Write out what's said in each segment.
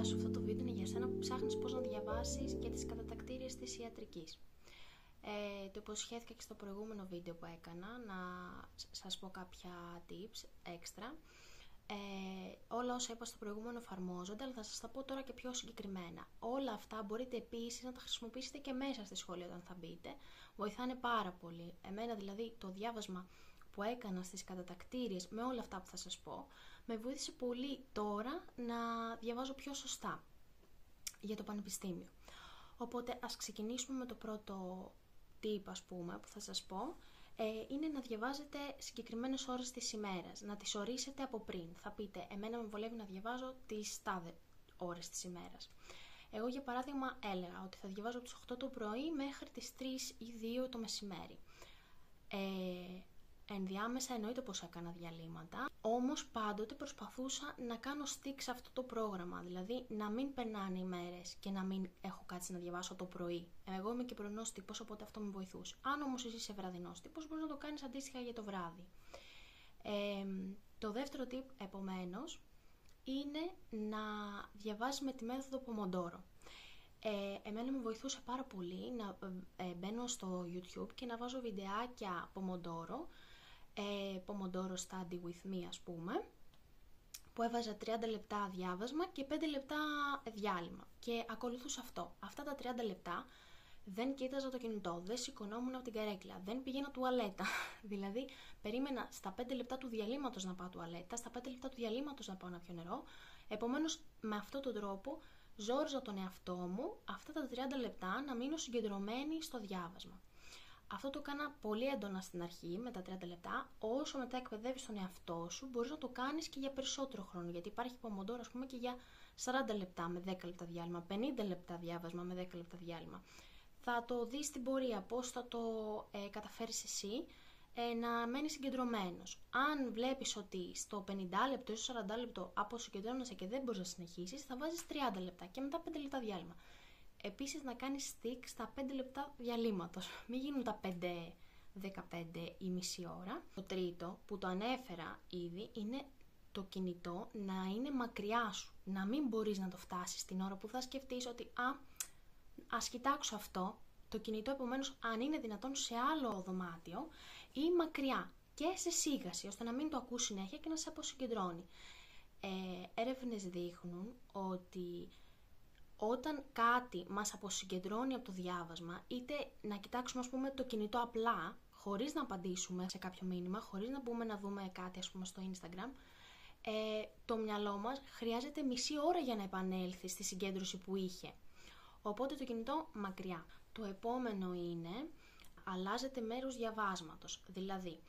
Γεια σου, αυτό το βίντεο είναι για σένα που ψάχνεις πώς να διαβάσεις και τις κατατακτήριες της ιατρικής. Το υποσχέθηκα και στο προηγούμενο βίντεο που έκανα να σας πω κάποια tips έξτρα. Όλα όσα είπα στο προηγούμενο εφαρμόζονται, αλλά θα σας τα πω τώρα και πιο συγκεκριμένα. Όλα αυτά μπορείτε επίσης να τα χρησιμοποιήσετε και μέσα στη σχολή όταν θα μπείτε. Βοηθάνε πάρα πολύ. Εμένα δηλαδή το διάβασμα που έκανα στις κατατακτήριες με όλα αυτά που θα σας πω, με βοήθησε πολύ τώρα να διαβάζω πιο σωστά για το πανεπιστήμιο. Οπότε ας ξεκινήσουμε με το πρώτο tip, ας πούμε, που θα σας πω. Είναι να διαβάζετε συγκεκριμένες ώρες της ημέρας, να τις ορίσετε από πριν. Θα πείτε, εμένα με βολεύει να διαβάζω τις τάδε ώρες της ημέρας. Εγώ για παράδειγμα έλεγα ότι θα διαβάζω από τις 8 το πρωί μέχρι τις 3 ή 2 το μεσημέρι. Ενδιάμεσα εννοείται πως έκανα διαλύματα, όμως πάντοτε προσπαθούσα να κάνω stick σε αυτό το πρόγραμμα, δηλαδή να μην περνάνε οι μέρες και να μην έχω κάτσει να διαβάσω το πρωί. Εγώ είμαι και πρωινός τύπος, οπότε αυτό με βοηθούσε. Αν όμως εσύ είσαι βραδινός τύπος, μπορείς να το κάνεις αντίστοιχα για το βράδυ. Το δεύτερο tip, επομένως, είναι να διαβάζεις με τη μέθοδο Pomodoro. Εμένα με βοηθούσε πάρα πολύ να μπαίνω στο YouTube και να βάζω βιντεάκια Pomodoro, Pomodoro Study with me, ας πούμε, που έβαζα 30 λεπτά διάβασμα και 5 λεπτά διάλειμμα και ακολουθούσα αυτό. Αυτά τα 30 λεπτά δεν κοίταζα το κινητό, δεν σηκωνόμουν από την καρέκλα, δεν πήγαινα τουαλέτα. Δηλαδή, περίμενα στα 5 λεπτά του διαλύματος να πάω τουαλέτα, στα 5 λεπτά του διαλύματος να πάω να πιω νερό. Επομένως, με αυτόν τον τρόπο ζόριζα τον εαυτό μου αυτά τα 30 λεπτά να μείνω συγκεντρωμένη στο διάβασμα. Αυτό το έκανα πολύ έντονα στην αρχή, με τα 30 λεπτά. Όσο μετά εκπαιδεύεις τον εαυτό σου, μπορείς να το κάνεις και για περισσότερο χρόνο. Γιατί υπάρχει Pomodoro, ας πούμε, και για 40 λεπτά με 10 λεπτά διάλειμμα, 50 λεπτά διάβασμα με 10 λεπτά διάλειμμα. Θα το δεις στην πορεία πώς θα το καταφέρεις εσύ να μένεις συγκεντρωμένος. Αν βλέπεις ότι στο 50 λεπτό ή στο 40 λεπτό αποσυγκεντρώνεσαι και δεν μπορείς να συνεχίσεις, θα βάζεις 30 λεπτά και μετά 5 λεπτά διάλειμμα. Επίσης να κάνεις stick στα 5 λεπτά διαλύματος. Μην γίνουν τα 5-15 ή μισή ώρα. Το τρίτο που το ανέφερα ήδη είναι το κινητό να είναι μακριά σου. Να μην μπορείς να το φτάσεις την ώρα που θα σκεφτείς ότι ας κοιτάξω αυτό. Το κινητό επομένως αν είναι δυνατόν σε άλλο δωμάτιο ή μακριά και σε σίγαση ώστε να μην το ακούς συνέχεια και να σε αποσυγκεντρώνει. Έρευνες δείχνουν ότι όταν κάτι μας αποσυγκεντρώνει από το διάβασμα, είτε να κοιτάξουμε, ας πούμε, το κινητό απλά, χωρίς να απαντήσουμε σε κάποιο μήνυμα, χωρίς να μπούμε να δούμε κάτι, ας πούμε, στο Instagram, το μυαλό μας χρειάζεται μισή ώρα για να επανέλθει στη συγκέντρωση που είχε. Οπότε το κινητό μακριά. Το επόμενο είναι, αλλάζετε μέρος διαβάσματος. Δηλαδή,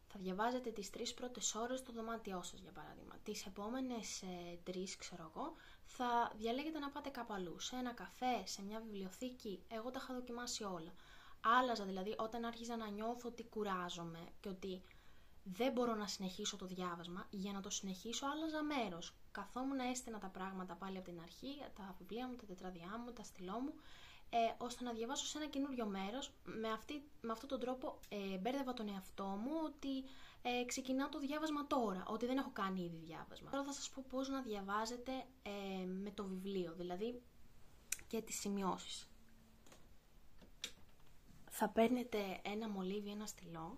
θα διαβάζετε τις 3 πρώτες ώρες στο δωμάτιό σας, για παράδειγμα. Τις επόμενες 3, ξέρω εγώ, θα διαλέγετε να πάτε κάπου αλλού. Σε ένα καφέ, σε μια βιβλιοθήκη. Εγώ τα είχα δοκιμάσει όλα. Άλλαζα δηλαδή όταν άρχιζα να νιώθω ότι κουράζομαι και ότι δεν μπορώ να συνεχίσω το διάβασμα. Για να το συνεχίσω, άλλαζα μέρος. Καθόμουν έστεινα τα πράγματα πάλι από την αρχή, τα βιβλία μου, τα τετράδια μου, τα στυλό μου, ώστε να διαβάσω σε ένα καινούριο μέρος. Με αυτόν τον τρόπο μπέρδευα τον εαυτό μου ότι ξεκινάω το διάβασμα τώρα, ότι δεν έχω κάνει ήδη διάβασμα. Τώρα θα σας πω πώς να διαβάζετε με το βιβλίο, δηλαδή και τις σημειώσεις. Θα παίρνετε ένα μολύβι, ένα στυλό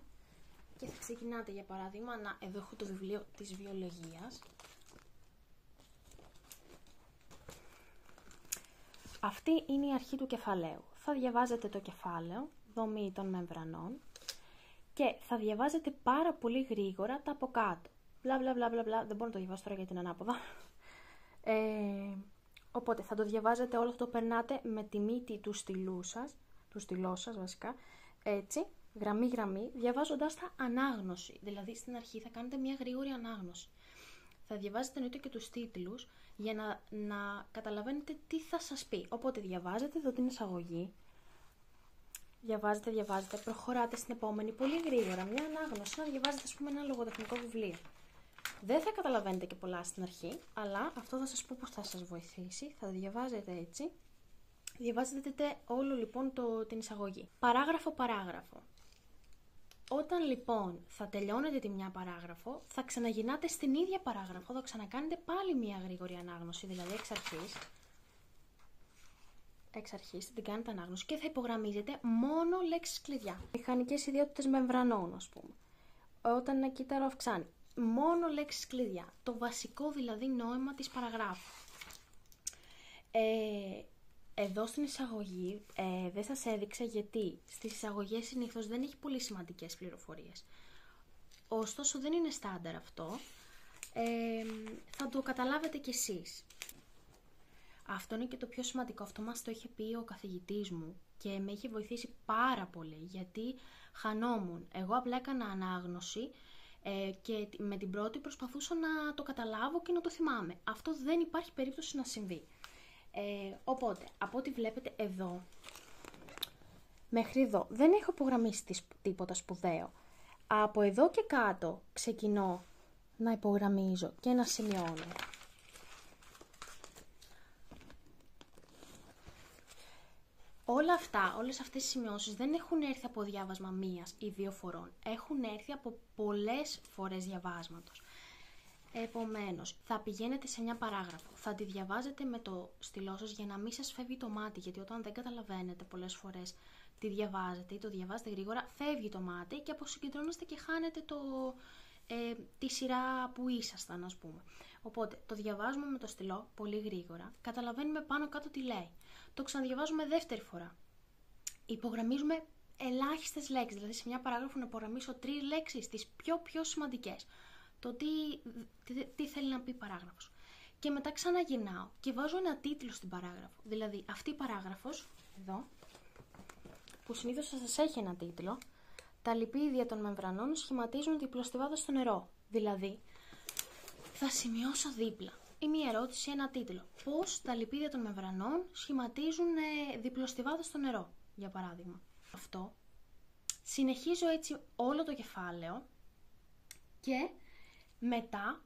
και θα ξεκινάτε, για παράδειγμα, εδώ έχω το βιβλίο της βιολογίας. Αυτή είναι η αρχή του κεφαλαίου. Θα διαβάζετε το κεφάλαιο, δομή των μεμβρανών και θα διαβάζετε πάρα πολύ γρήγορα τα από κάτω. Μπλα μπλα μπλα μπλα, δεν μπορώ να το διαβάσω τώρα γιατί είναι ανάποδα. Οπότε θα το διαβάζετε όλο αυτό, το περνάτε με τη μύτη του στυλός σας βασικά, έτσι, γραμμή γραμμή, διαβάζοντάς τα ανάγνωση. Δηλαδή στην αρχή θα κάνετε μια γρήγορη ανάγνωση. Θα διαβάζετε εννοείται και τους τίτλους για να καταλαβαίνετε τι θα σας πει. Οπότε διαβάζετε εδώ την εισαγωγή, διαβάζετε, προχωράτε στην επόμενη πολύ γρήγορα, μια ανάγνωση, να διαβάζετε, ας πούμε, ένα λογοτεχνικό βιβλίο. Δεν θα καταλαβαίνετε και πολλά στην αρχή, αλλά αυτό θα σας πω πώς θα σας βοηθήσει. Θα διαβάζετε έτσι. Διαβάζετε όλο λοιπόν την εισαγωγή. Παράγραφο. Όταν λοιπόν θα τελειώνετε τη μια παράγραφο, θα ξαναγυρνάτε στην ίδια παράγραφο, θα ξανακάνετε πάλι μια γρήγορη ανάγνωση, δηλαδή εξ αρχής την κάνετε ανάγνωση και θα υπογραμμίζετε μόνο λέξεις κλειδιά. Μηχανικές ιδιότητες μεμβρανών, ας πούμε. Όταν ένα κύτταρο αυξάνει. Μόνο λέξεις κλειδιά. Το βασικό δηλαδή νόημα της παραγράφου. Εδώ στην εισαγωγή δεν σας έδειξα γιατί στις εισαγωγές συνήθως δεν έχει πολύ σημαντικές πληροφορίες. Ωστόσο δεν είναι στάνταρ αυτό. Θα το καταλάβετε κι εσείς. Αυτό είναι και το πιο σημαντικό. Αυτό μας το είχε πει ο καθηγητής μου και με είχε βοηθήσει πάρα πολύ γιατί χανόμουν. Εγώ απλά έκανα ανάγνωση και με την πρώτη προσπαθούσα να το καταλάβω και να το θυμάμαι. Αυτό δεν υπάρχει περίπτωση να συμβεί. Οπότε, από ό,τι βλέπετε εδώ, μέχρι εδώ, δεν έχω υπογραμμίσει τίποτα σπουδαίο. Από εδώ και κάτω ξεκινώ να υπογραμμίζω και να σημειώνω. Όλα αυτά, όλες αυτές οι σημειώσεις δεν έχουν έρθει από διάβασμα μίας ή δύο φορών. Έχουν έρθει από πολλές φορές διαβάσματος. Επομένως, θα πηγαίνετε σε μια παράγραφο, θα τη διαβάζετε με το στυλό σας για να μην σας φεύγει το μάτι, γιατί όταν δεν καταλαβαίνετε πολλές φορές τη διαβάζετε ή το διαβάζετε γρήγορα, φεύγει το μάτι και αποσυγκεντρώνεστε και χάνετε τη σειρά που ήσασταν, ας πούμε. Οπότε, το διαβάζουμε με το στυλό πολύ γρήγορα, καταλαβαίνουμε πάνω κάτω τι λέει. Το ξαναδιαβάζουμε δεύτερη φορά. Υπογραμμίζουμε ελάχιστες λέξεις, δηλαδή σε μια παράγραφο να υπογραμμίσω 3 λέξεις, τις πιο σημαντικές. Το τι θέλει να πει η παράγραφος. Και μετά ξαναγυρνάω και βάζω ένα τίτλο στην παράγραφο. Δηλαδή αυτή η παράγραφος, εδώ, που συνήθως θα σας έχει ένα τίτλο, τα λιπίδια των μεμβρανών σχηματίζουν διπλοστιβάδα στο νερό. Δηλαδή, θα σημειώσω δίπλα. Ή μια ερώτηση, ένα τίτλο. Πώς τα λιπίδια των μεμβρανών σχηματίζουν διπλοστιβάδα στο νερό, για παράδειγμα. Αυτό. Συνεχίζω έτσι όλο το κεφάλαιο και μετά,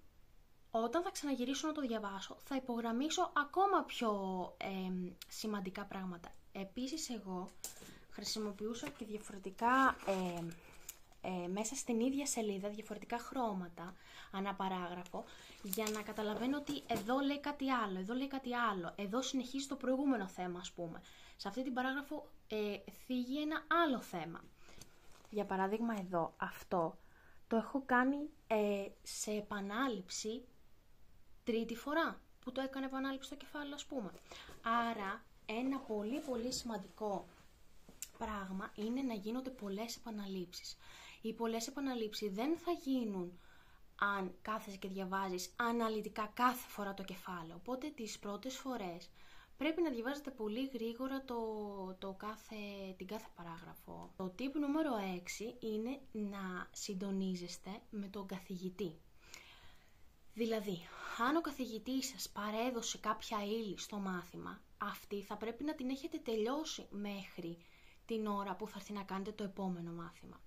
όταν θα ξαναγυρίσω να το διαβάσω, θα υπογραμμίσω ακόμα πιο σημαντικά πράγματα. Επίσης, εγώ χρησιμοποιούσα και διαφορετικά, μέσα στην ίδια σελίδα, διαφορετικά χρώματα, αναπαράγραφο, για να καταλαβαίνω ότι εδώ λέει κάτι άλλο, εδώ λέει κάτι άλλο, εδώ συνεχίζει το προηγούμενο θέμα, ας πούμε. Σε αυτή την παράγραφο θίγει ένα άλλο θέμα. Για παράδειγμα εδώ, αυτό το έχω κάνει σε επανάληψη τρίτη φορά, που το έκανε επανάληψη στο κεφάλαιο, ας πούμε. Άρα, ένα πολύ σημαντικό πράγμα είναι να γίνονται πολλές επαναλήψεις. Οι πολλές επαναλήψεις δεν θα γίνουν αν κάθεσαι και διαβάζεις αναλυτικά κάθε φορά το κεφάλαιο. Οπότε τις πρώτες φορές πρέπει να διαβάζετε πολύ γρήγορα την κάθε παράγραφο. Το tip νούμερο 6 είναι να συντονίζεστε με τον καθηγητή. Δηλαδή, αν ο καθηγητής σας παρέδωσε κάποια ύλη στο μάθημα, αυτή θα πρέπει να την έχετε τελειώσει μέχρι την ώρα που θα έρθει να κάνετε το επόμενο μάθημα.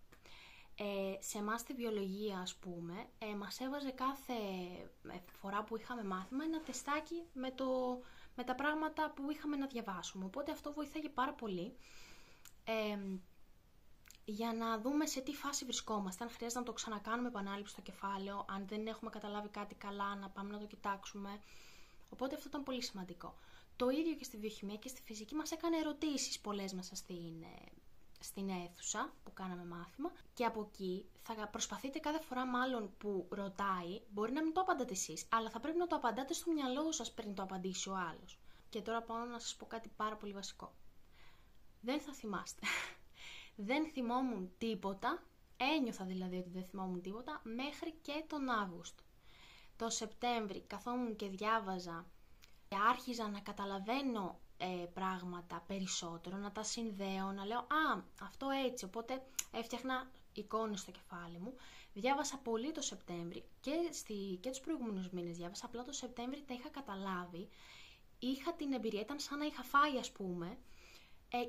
Σε εμάς στη βιολογία, ας πούμε, μας έβαζε κάθε φορά που είχαμε μάθημα ένα τεστάκι με τα πράγματα που είχαμε να διαβάσουμε. Οπότε αυτό βοηθάει πάρα πολύ για να δούμε σε τι φάση βρισκόμαστε, αν χρειάζεται να το ξανακάνουμε επανάληψη στο κεφάλαιο, αν δεν έχουμε καταλάβει κάτι καλά, να πάμε να το κοιτάξουμε. Οπότε αυτό ήταν πολύ σημαντικό. Το ίδιο και στη βιοχημία και στη φυσική μας έκανε ερωτήσεις πολλές μέσα στην αίθουσα που κάναμε μάθημα και από εκεί θα προσπαθείτε κάθε φορά μάλλον που ρωτάει, μπορεί να μην το απαντάτε εσείς, αλλά θα πρέπει να το απαντάτε στο μυαλό σας πριν το απαντήσει ο άλλος. Και τώρα πάω να σας πω κάτι πάρα πολύ βασικό. Δεν θα θυμάστε. Δεν θυμόμουν τίποτα, ένιωθα δηλαδή ότι δεν θυμόμουν τίποτα, μέχρι και τον Αύγουστο. Το Σεπτέμβρη καθόμουν και διάβαζα και άρχιζα να καταλαβαίνω πράγματα περισσότερο, να τα συνδέω, να λέω «Α, αυτό έτσι», οπότε έφτιαχνα εικόνες στο κεφάλι μου. Διάβασα πολύ το Σεπτέμβρη και τους προηγούμενους μήνες διάβασα, απλά το Σεπτέμβρη τα είχα καταλάβει, είχα την εμπειρία, ήταν σαν να είχα φάει, ας πούμε,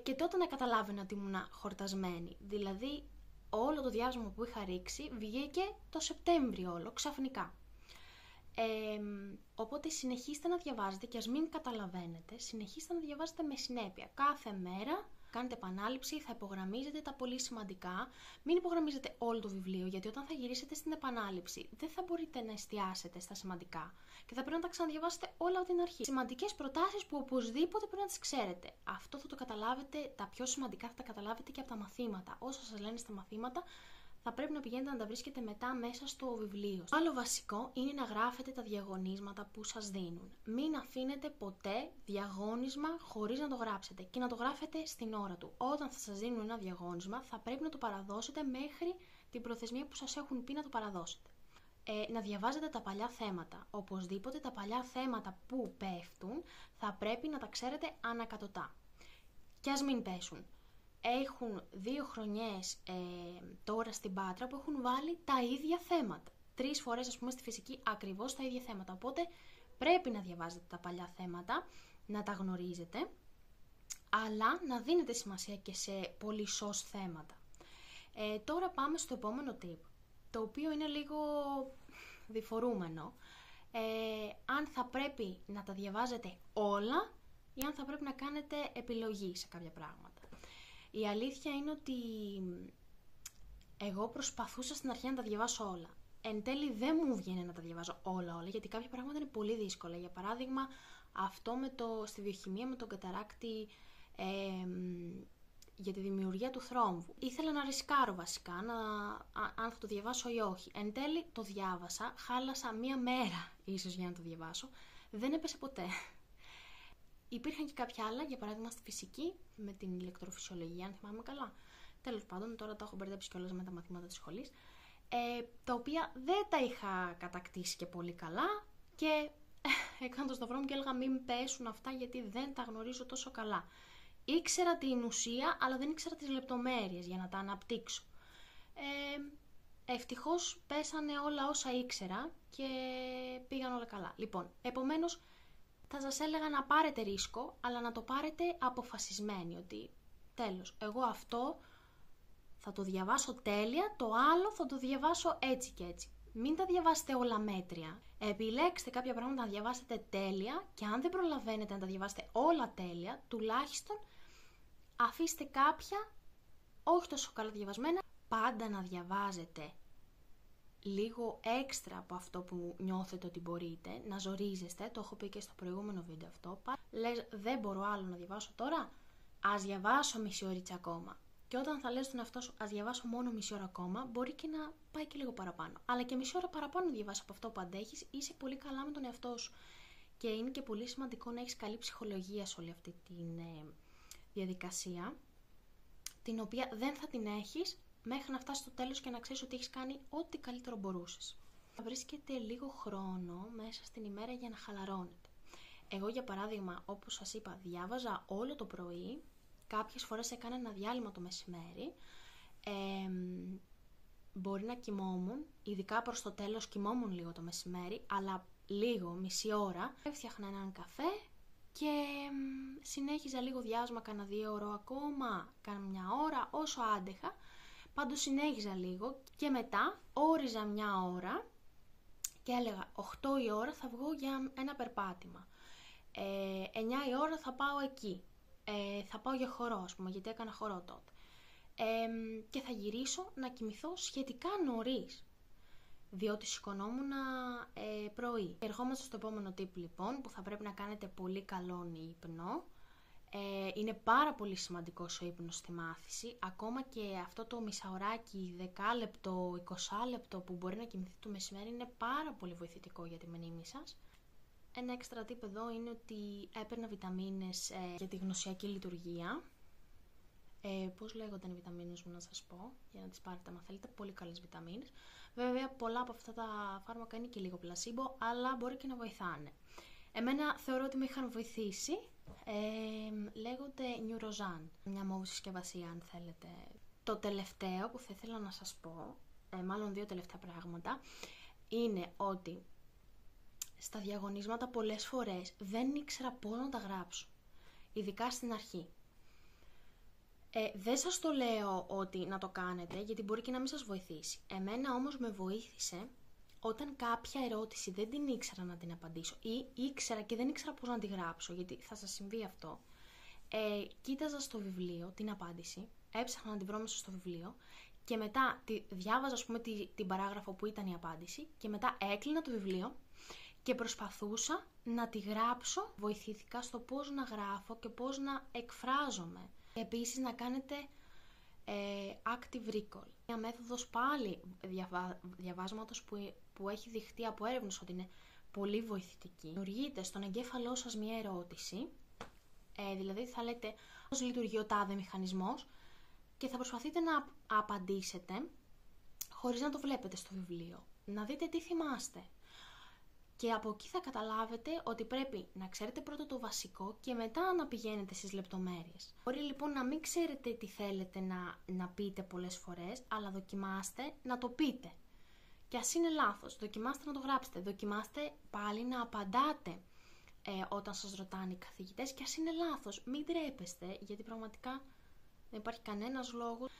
και τότε να καταλάβαινα ότι ήμουν χορτασμένη. Δηλαδή, όλο το διάβασμα που είχα ρίξει βγήκε το Σεπτέμβριο όλο, ξαφνικά. Οπότε συνεχίστε να διαβάζετε και ας μην καταλαβαίνετε, συνεχίστε να διαβάζετε με συνέπεια. Κάθε μέρα κάνετε επανάληψη, θα υπογραμμίζετε τα πολύ σημαντικά. Μην υπογραμμίζετε όλο το βιβλίο, γιατί όταν θα γυρίσετε στην επανάληψη, δεν θα μπορείτε να εστιάσετε στα σημαντικά και θα πρέπει να τα ξαναδιαβάσετε όλα από την αρχή. Σημαντικές προτάσεις που οπωσδήποτε πρέπει να τις ξέρετε. Αυτό θα το καταλάβετε, τα πιο σημαντικά θα τα καταλάβετε και από τα μαθήματα. Όσα σας λένε στα μαθήματα, θα πρέπει να πηγαίνετε να τα βρίσκετε μετά μέσα στο βιβλίο. Το άλλο βασικό είναι να γράφετε τα διαγωνίσματα που σας δίνουν. Μην αφήνετε ποτέ διαγώνισμα χωρίς να το γράψετε και να το γράφετε στην ώρα του. Όταν θα σας δίνουν ένα διαγώνισμα, θα πρέπει να το παραδώσετε μέχρι την προθεσμία που σας έχουν πει να το παραδώσετε. Να διαβάζετε τα παλιά θέματα. Οπωσδήποτε τα παλιά θέματα που πέφτουν θα πρέπει να τα ξέρετε ανακατοτά. Κι ας μην πέσουν. Έχουν 2 χρονιές τώρα στην Πάτρα που έχουν βάλει τα ίδια θέματα. 3 φορές, ας πούμε, στη φυσική ακριβώς τα ίδια θέματα. Οπότε πρέπει να διαβάζετε τα παλιά θέματα, να τα γνωρίζετε, αλλά να δίνετε σημασία και σε πολύ σως θέματα. Τώρα πάμε στο επόμενο tip, το οποίο είναι λίγο διφορούμενο. Αν θα πρέπει να τα διαβάζετε όλα ή αν θα πρέπει να κάνετε επιλογή σε κάποια πράγματα. Η αλήθεια είναι ότι εγώ προσπαθούσα στην αρχή να τα διαβάσω όλα. Εν τέλει δεν μου βγαίνει να τα διαβάζω όλα, γιατί κάποια πράγματα είναι πολύ δύσκολα. Για παράδειγμα, αυτό στη βιοχημία με τον καταράκτη για τη δημιουργία του θρόμβου. Ήθελα να ρισκάρω βασικά, αν θα το διαβάσω ή όχι. Εν τέλει το διάβασα, χάλασα 1 μέρα ίσως για να το διαβάσω. Δεν έπεσε ποτέ. Υπήρχαν και κάποια άλλα, για παράδειγμα στη φυσική, με την ηλεκτροφυσιολογία, αν θυμάμαι καλά. Τέλος πάντων, τώρα τα έχω μπερδέψει κιόλας με τα μαθήματα της σχολής. Τα οποία δεν τα είχα κατακτήσει και πολύ καλά και έκανα το σταυρό μου και έλεγα μην πέσουν αυτά γιατί δεν τα γνωρίζω τόσο καλά. Ήξερα την ουσία, αλλά δεν ήξερα τις λεπτομέρειες για να τα αναπτύξω. Ευτυχώς πέσανε όλα όσα ήξερα και πήγαν όλα καλά. Λοιπόν, επομένως, θα σας έλεγα να πάρετε ρίσκο, αλλά να το πάρετε αποφασισμένοι, ότι τέλος, εγώ αυτό θα το διαβάσω τέλεια, το άλλο θα το διαβάσω έτσι και έτσι. Μην τα διαβάσετε όλα μέτρια. Επιλέξτε κάποια πράγματα να διαβάσετε τέλεια και αν δεν προλαβαίνετε να τα διαβάσετε όλα τέλεια, τουλάχιστον αφήστε κάποια όχι τόσο καλά διαβασμένα. Πάντα να διαβάζετε λίγο έξτρα από αυτό που νιώθετε ότι μπορείτε, να ζορίζεστε, το έχω πει και στο προηγούμενο βίντεο αυτό. Λες δεν μπορώ άλλο να διαβάσω τώρα, ας διαβάσω μισή ώριτσα ακόμα. Και όταν θα λες τον εαυτό σου, ας διαβάσω μόνο μισή ώρα ακόμα, μπορεί και να πάει και λίγο παραπάνω. Αλλά και μισή ώρα παραπάνω να διαβάσει από αυτό που αντέχεις, είσαι πολύ καλά με τον εαυτό σου. Και είναι και πολύ σημαντικό να έχεις καλή ψυχολογία σε όλη αυτή τη διαδικασία, την οποία δεν θα την έχεις μέχρι να φτάσεις στο τέλος και να ξέρεις ότι έχεις κάνει ό,τι καλύτερο μπορούσες. Θα βρίσκετε λίγο χρόνο μέσα στην ημέρα για να χαλαρώνετε. Εγώ, για παράδειγμα, όπως σας είπα, διάβαζα όλο το πρωί. Κάποιες φορές έκανα ένα διάλειμμα το μεσημέρι. Μπορεί να κοιμόμουν, ειδικά προς το τέλος κοιμόμουν λίγο το μεσημέρι, αλλά λίγο, μισή ώρα. Έφτιαχνα έναν καφέ και συνέχιζα λίγο διάβασμα, κάνα 2 ώρες ακόμα, κάνα 1 ώρα, όσο άντεχα. Πάντως συνέχιζα λίγο και μετά όριζα 1 ώρα και έλεγα 8 η ώρα θα βγω για ένα περπάτημα. 9 η ώρα θα πάω εκεί. Θα πάω για χορό, ας πούμε, γιατί έκανα χορό τότε. Και θα γυρίσω να κοιμηθώ σχετικά νωρίς, διότι σηκωνόμουν πρωί. Ερχόμαστε στο επόμενο tip, λοιπόν, που θα πρέπει να κάνετε πολύ καλόν ύπνο. Είναι πάρα πολύ σημαντικός ο ύπνος στη μάθηση. Ακόμα και αυτό το μισάωράκι, 10 λεπτό, 20 λεπτό που μπορεί να κοιμηθείτε το μεσημέρι είναι πάρα πολύ βοηθητικό για τη μνήμη σας. Ένα έξτρα tip εδώ είναι ότι έπαιρνα βιταμίνες για τη γνωσιακή λειτουργία. Πώς λέγονταν οι βιταμίνες μου, να σας πω, για να τις πάρετε αν θέλετε. Πολύ καλές βιταμίνες. Βέβαια, πολλά από αυτά τα φάρμακα είναι και λίγο πλασίμπο, αλλά μπορεί και να βοηθάνε. Εμένα θεωρώ ότι με είχαν βοηθήσει. Λέγονται Neurosan, μια μόβη συσκευασία αν θέλετε. Το τελευταίο που θα ήθελα να σας πω, μάλλον 2 τελευταία πράγματα, είναι ότι στα διαγωνίσματα πολλές φορές δεν ήξερα πώς να τα γράψω, ειδικά στην αρχή. Δεν σας το λέω ότι να το κάνετε, γιατί μπορεί και να μην σας βοηθήσει. Εμένα όμως με βοήθησε όταν κάποια ερώτηση δεν την ήξερα να την απαντήσω ή ήξερα και δεν ήξερα πώς να τη γράψω, γιατί θα σας συμβεί αυτό. κοίταζα στο βιβλίο την απάντηση, έψαχνα να τη βρω μέσα στο βιβλίο και μετά διάβαζα, ας πούμε, την παράγραφο που ήταν η απάντηση και μετά έκλεινα το βιβλίο και προσπαθούσα να τη γράψω. Βοηθήθηκα στο πώς να γράφω και πώς να εκφράζομαι. Επίσης να κάνετε active recall. Μια μέθοδος πάλι διαβάσματος που έχει δειχτεί από έρευνες ότι είναι πολύ βοηθητική. Δημιουργείτε στον εγκέφαλό σας μια ερώτηση, δηλαδή θα λέτε πώς λειτουργεί ο τάδε μηχανισμός και θα προσπαθείτε να απαντήσετε χωρίς να το βλέπετε στο βιβλίο. Να δείτε τι θυμάστε. Και από εκεί θα καταλάβετε ότι πρέπει να ξέρετε πρώτα το βασικό και μετά να πηγαίνετε στις λεπτομέρειες. Μπορεί λοιπόν να μην ξέρετε τι θέλετε να πείτε πολλές φορές, αλλά δοκιμάστε να το πείτε. Και ας είναι λάθος, δοκιμάστε να το γράψετε, δοκιμάστε πάλι να απαντάτε όταν σας ρωτάνε οι καθηγητές και ας είναι λάθος, μην τρέπεστε, γιατί πραγματικά δεν υπάρχει κανένας λόγος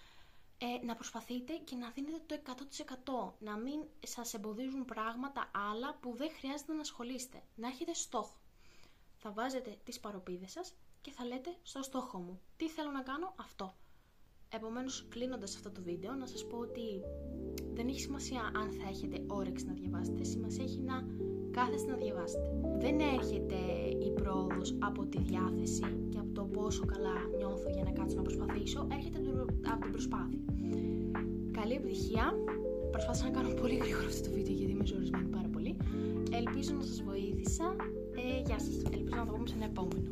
να προσπαθείτε και να δίνετε το 100%, να μην σας εμποδίζουν πράγματα άλλα που δεν χρειάζεται να ασχολείστε, να έχετε στόχο. Θα βάζετε τις παροπίδες σας και θα λέτε στο στόχο μου, τι θέλω να κάνω, αυτό. Επομένως, κλείνοντας αυτό το βίντεο, να σας πω ότι δεν έχει σημασία αν θα έχετε όρεξη να διαβάσετε, σημασία έχει να κάθεστε να διαβάσετε. Δεν έρχεται η πρόοδος από τη διάθεση και από το πόσο καλά νιώθω για να κάτσω να προσπαθήσω, έρχεται από την προσπάθεια. Καλή επιτυχία. Προσπάθησα να κάνω πολύ γρήγορα αυτό το βίντεο γιατί είμαι ζορισμένη πάρα πολύ. Ελπίζω να σας βοήθησα. Γεια σας. Ελπίζω να το πούμε σε ένα επόμενο.